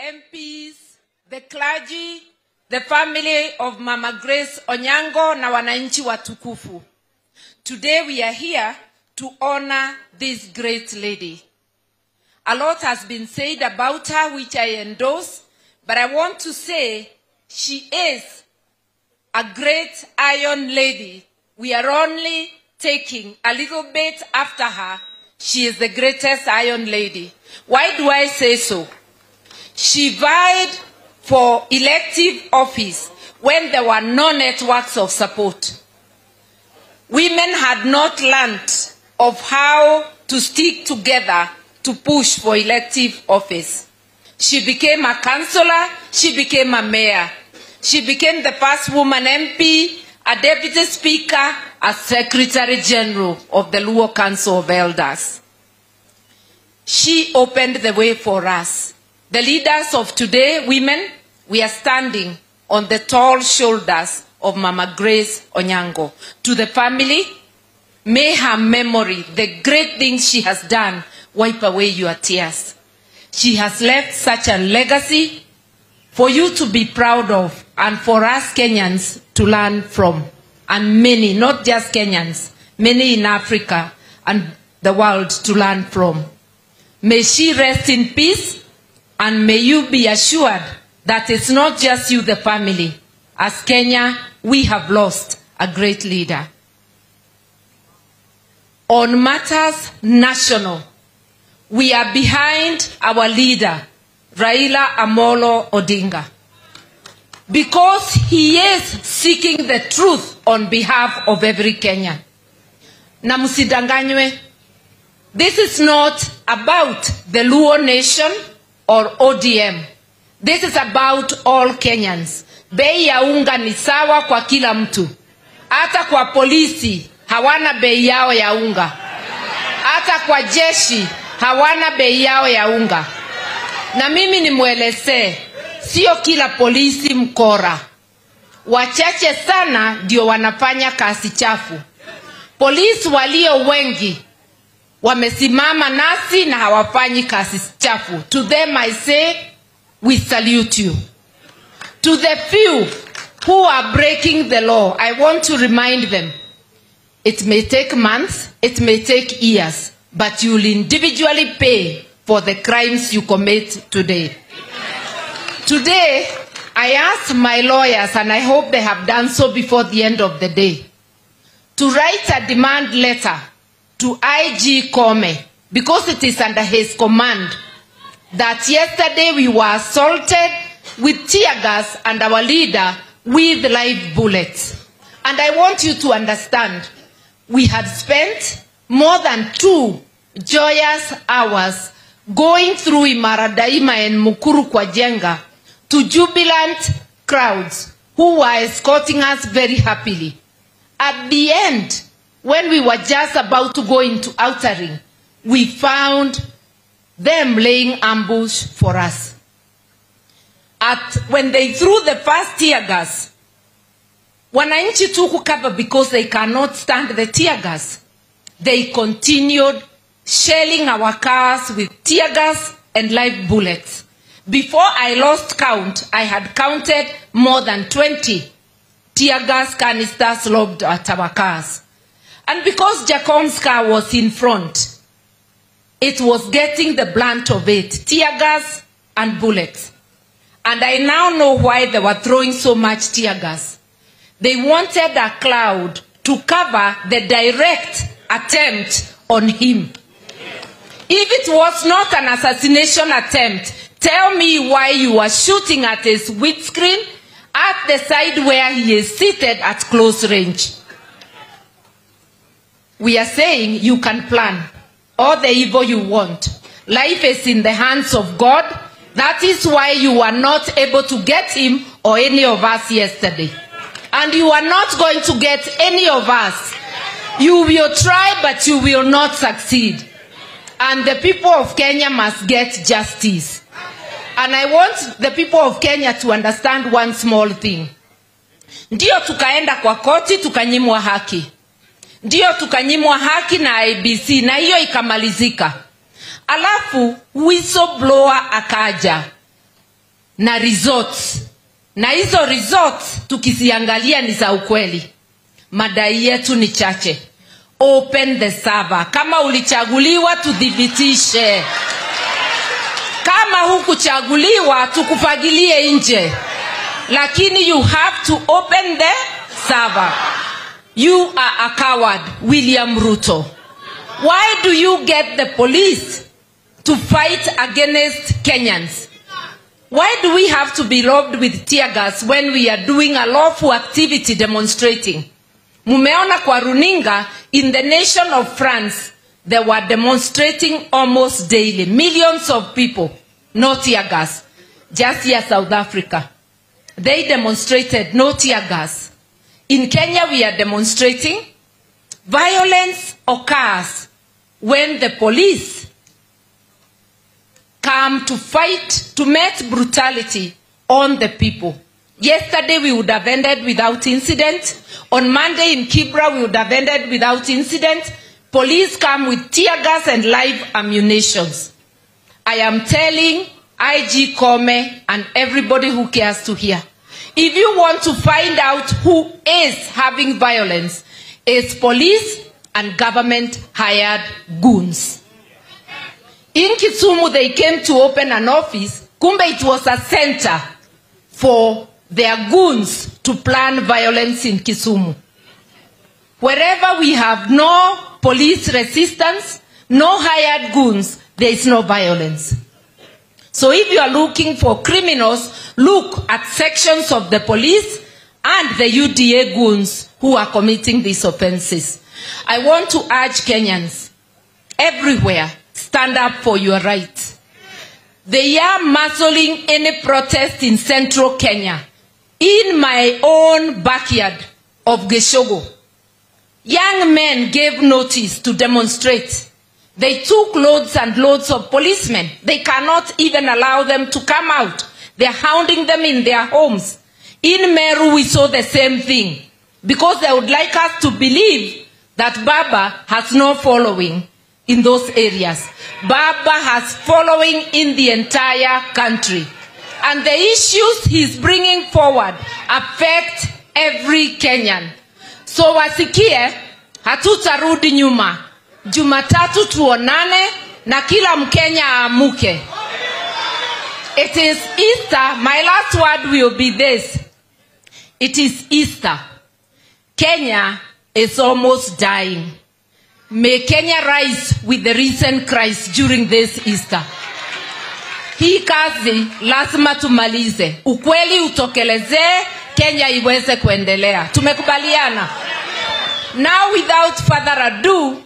MPs, the clergy, the family of Mama Grace Onyango na wananchi watukufu. Today we are here to honor this great lady. A lot has been said about her, which I endorse, but I want to say she is a great iron lady. We are only taking a little bit after her. She is the greatest iron lady. Why do I say so? She vied for elective office when there were no networks of support. Women had not learned of how to stick together to push for elective office. She became a councillor, she became a mayor. She became the first woman MP, a deputy speaker, a secretary general of the Luo Council of Elders. She opened the way for us. The leaders of today, women, we are standing on the tall shoulders of Mama Grace Onyango. To the family, may her memory, the great things she has done, wipe away your tears. She has left such a legacy for you to be proud of and for us Kenyans to learn from. And many, not just Kenyans, many in Africa and the world to learn from. May she rest in peace, and may you be assured that it's not just you, the family. As Kenya, we have lost a great leader. On matters national, we are behind our leader, Raila Amolo Odinga, because he is seeking the truth on behalf of every Kenyan. Na msidanganywe, this is not about the Luo nation or ODM. This is about all Kenyans. Bei ya unga ni sawa kwa kila mtu. Hata kwa polisi hawana bei yao ya unga. Hata kwa jeshi hawana bei yao ya unga. Na mimi nimuelezee, sio kila polisi mkora. Wachache sana ndio wanafanya kazi chafu. Polisi walio wengi wamesimama nasi na hawafanyi kazi chafu. To them I say, we salute you. To the few who are breaking the law, I want to remind them, it may take months, it may take years, but you will individually pay for the crimes you commit today. Today, I ask my lawyers, and I hope they have done so before the end of the day, to write a demand letter to IG Kome, because it is under his command, that yesterday we were assaulted with tear gas and our leader with live bullets. And I want you to understand, we had spent more than 2 joyous hours going through Imara Daima and Mukuru kwa Jenga to jubilant crowds who were escorting us very happily. At the end, when we were just about to go into outer ring, we found them laying ambush for us. When they threw the first tear gas, wananchi took cover because they cannot stand the tear gas. They continued shelling our cars with tear gas and live bullets. Before I lost count, I had counted more than 20 tear gas canisters lobbed at our cars. And because Jacom's car was in front, it was getting the brunt of it, tear gas and bullets. And I now know why they were throwing so much tear gas. They wanted a cloud to cover the direct attempt on him. If it was not an assassination attempt, tell me why you were shooting at his windscreen at the side where he is seated at close range. We are saying you can plan all the evil you want. Life is in the hands of God. That is why you were not able to get him or any of us yesterday. And you are not going to get any of us. You will try, but you will not succeed. And the people of Kenya must get justice. And I want the people of Kenya to understand one small thing. Ndio tukaenda kwa koti tukanyimwa haki. Ndio tukanyimwa haki na IBC na hiyo ikamalizika. Alafu whistleblower akaja. na resorts. Na hizo resorts tukiziangalia ni za ukweli. Madai yetu ni chache. Open the server. Kama ulichaguliwa tudhibitishe. Kama hukuchaguliwa tukufagilie nje. Lakini you have to open the server. You are a coward, William Ruto. Why do you get the police to fight against Kenyans? Why do we have to be robbed with tear gas when we are doing a lawful activity demonstrating? Mumeona kwa runinga, in the nation of France, they were demonstrating almost daily. Millions of people, no tear gas. Just here, South Africa. They demonstrated no tear gas. In Kenya, we are demonstrating. Violence occurs when the police come to fight, to meet brutality on the people. Yesterday, we would have ended without incident. On Monday in Kibra, we would have ended without incident. Police come with tear gas and live ammunitions. I am telling IG Kome and everybody who cares to hear, if you want to find out who is having violence, it's police and government hired goons. In Kisumu, they came to open an office. Kumbe, it was a center for their goons to plan violence in Kisumu. Wherever we have no police resistance, no hired goons, there is no violence. So if you are looking for criminals, look at sections of the police and the UDA goons who are committing these offenses. I want to urge Kenyans everywhere, stand up for your rights. They are muzzling any protest in central Kenya. In my own backyard of Geshogo, young men gave notice to demonstrate. They took loads and loads of policemen. They cannot even allow them to come out. They are hounding them in their homes. In Meru, we saw the same thing. Because they would like us to believe that Baba has no following in those areas. Baba has following in the entire country. And the issues he's bringing forward affect every Kenyan. So wasikie, hatutarudi nyuma. Jumatatu tuonane na kila Mkenya amuke. It is Easter. My last word will be this. It is Easter. Kenya is almost dying. May Kenya rise with the risen Christ during this Easter. Hii kazi lazima tumalize. Ukweli utokelezee, Kenya iweze kuendelea. Tumekubaliana. Now, without further ado,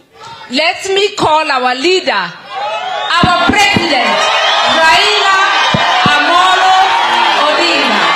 let me call our leader, our president, Raila Amolo Odinga.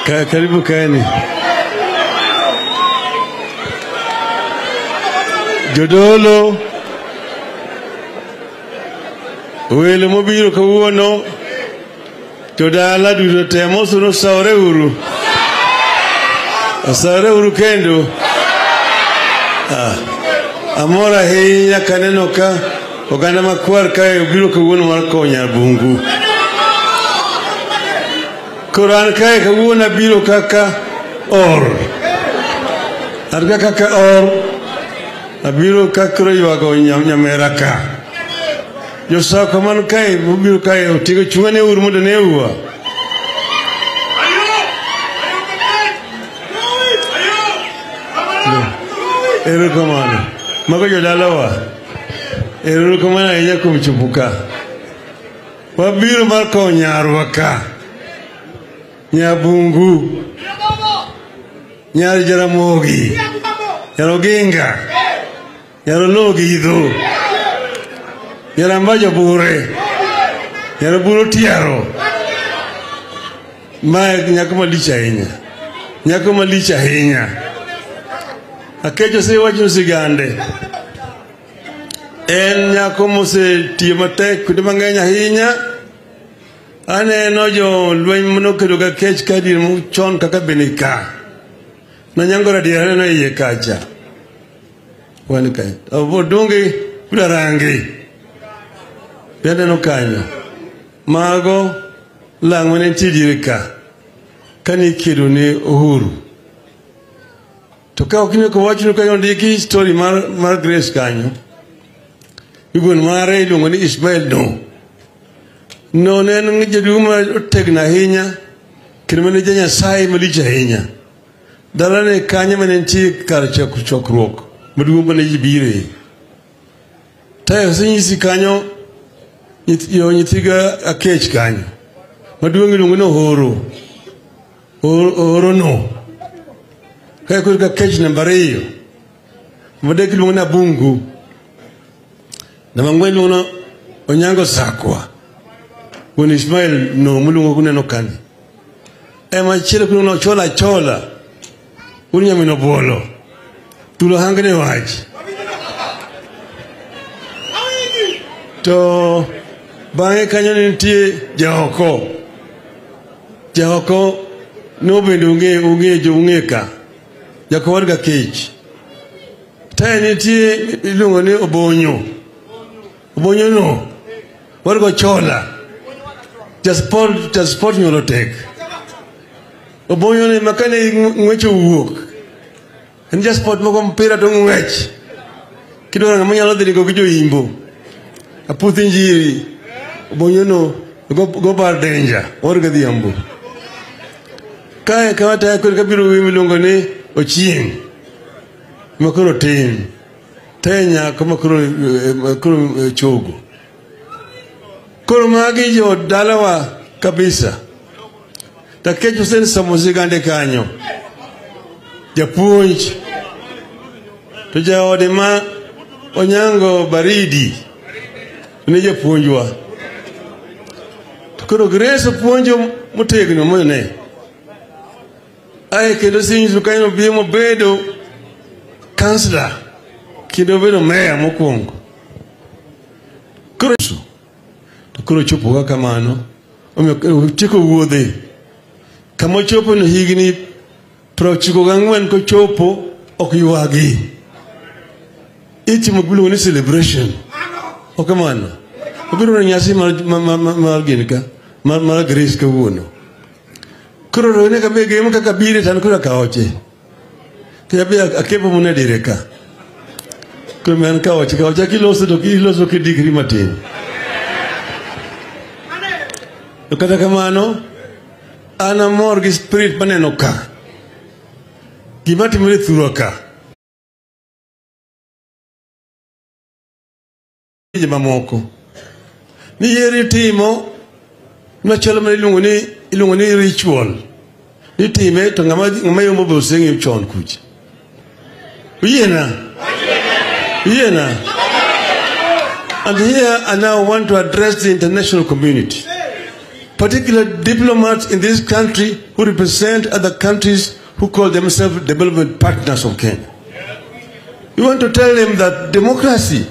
Karibu kaeni. Jodolo welo mobiro kawuono jodala duto temo suno sawre uru kendo amora ahinya kaneno ka oganda makwar kae obiro kawuono mar konya bungu koran kae kawuono abiro kaka abiro kakro ywago nyamera ka josako man kae mobiro kae otigo chungane uru mondo ne uwa erokamano mago jodalawa erokamano ahinya kuom chopo ka wabiro mar kowo nyarwa ka nyabungu nyar Jaramogi Yaroginga Yarologidho Yarambajo bure Yaroburo tiaro ma nyako malich ahinya akecho se wacho sigande en nyako mosetiyo matek kuonde mang'eny ahinya aneno jo lweny manokedo ga kech kadi chon kaka benika na nyango radiare no iye kacha wan kai obodonge brarangi bende no kanyo mago langwane tidirika kani kido ne Uhuru to ka okine ko wacho kanyo ndiki story mar Grace kanyo igon mare iluongo ni Ismail no ne jeduma otegna ahinya kirmene janya sai malich ahinya dalane kanye manentie kar chokruok maduong' mane jibire tayo senyisi kanyo nyithiga akech kanyo maduong' iluongo ni Ohoro no kaya kuri ka kech namba 2 madek iluongo ni Abungu namba 4 iluongo ni Onyango Sakwa won Ismail no mulungo kuneno kani ema chile kuno chola unyamino bolo tulo hangane waji to bange kanyo nitie jaoko no bendo unge ka jakowar ga kech tae nitie iluongo ni Obonyo no wargo chola Jasport nyolo tek Obonyo ne makane ngwecho wuok en Jasport moko mpira to ngwech kidora ngama nyalo dhi go gijo imbo aputhi njiri Obonyo no go bar danger orga dhiambo kae kawata kuri kabiro wimilongo ni Ochieng makoro tin tenya kama koro chogo koro magi jo dalawa kabisa takecho sen samosigande kanyo japuonj to jaode ma Onyango Baridi ne japuonjwa to koro Grace puonjo motegno mone ai kendo sinyisu kanyo bimo bedo kansla kendo bedo meya mokwongo koro chopo kaka mano chiko wuodhe kamo chopo no higni 94 ko chopo ok ywagi itimo gulugo ni celebration ok mano obiro na nyasi mar ginka mar Grace kawuono koro rone ka bege mo kaka bire tan koro kaoche kaya be akepo mune direka koro men kaoche kiloso kidigri matin kata kamano ana mor gi spirit maneno ka gima timore thuro ka mamoko ni yeri timo machalo ma iluongo ni ritual ni time to ngama yombo bosengi chon kuch Uyena and here I now want to address the international community particular diplomats in this country who represent other countries who call themselves development partners of Kenya. We want to tell them that democracy